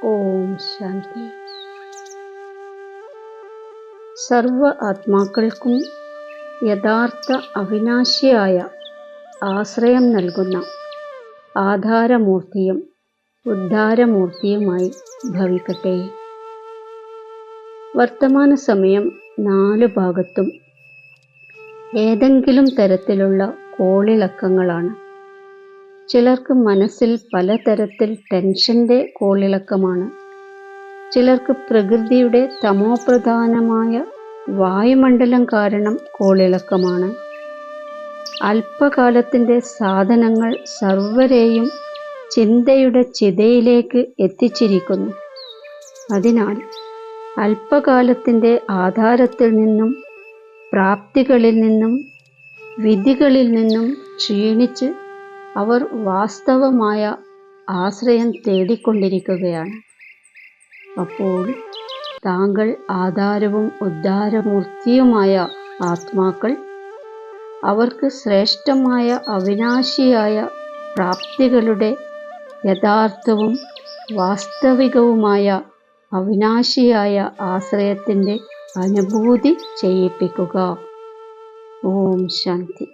ഓം ശാന്തി. സർവ ആത്മാക്കൾക്കും യഥാർത്ഥ അവിനാശിയായ ആശ്രയം നൽകുന്ന ആധാരമൂർത്തിയും ഉദ്ധാരമൂർത്തിയുമായി ഭവിക്കട്ടെ. വർത്തമാന സമയം 4 ഭാഗത്തും ഏതെങ്കിലും തരത്തിലുള്ള കോളിളക്കങ്ങളാണ്. ചിലർക്ക് മനസ്സിൽ പലതരത്തിൽ ടെൻഷന്റെ കോളിളക്കമാണ്. ചിലർക്ക് പ്രകൃതിയുടെ തമോപ്രധാനമായ വായുമണ്ഡലം കാരണം കോളിളക്കമാണ്. അല്പകാലത്തിൻ്റെ സാധനങ്ങൾ സർവരെയും ചിന്തയുടെ ചിതയിലേക്ക് എത്തിച്ചിരിക്കുന്നു. അതിനാൽ അല്പകാലത്തിൻ്റെ ആധാരത്തിൽ നിന്നും, പ്രാപ്തികളിൽ നിന്നും, വിധികളിൽ നിന്നും ക്ഷീണിച്ച് അവർ വാസ്തവമായ ആശ്രയം തേടിക്കൊണ്ടിരിക്കുകയാണ്. അപ്പോൾ താങ്കൾ ആധാരവും ഉദ്ധാരമൂർത്തിയുമായ ആത്മാക്കൾ അവർക്ക് ശ്രേഷ്ഠമായ അവിനാശിയായ പ്രാപ്തികളുടെ യഥാർത്ഥവും വാസ്തവികവുമായ അവിനാശിയായ ആശ്രയത്തിൻ്റെ അനുഭൂതി ചെയ്യിപ്പിക്കുക. ഓം ശാന്തി.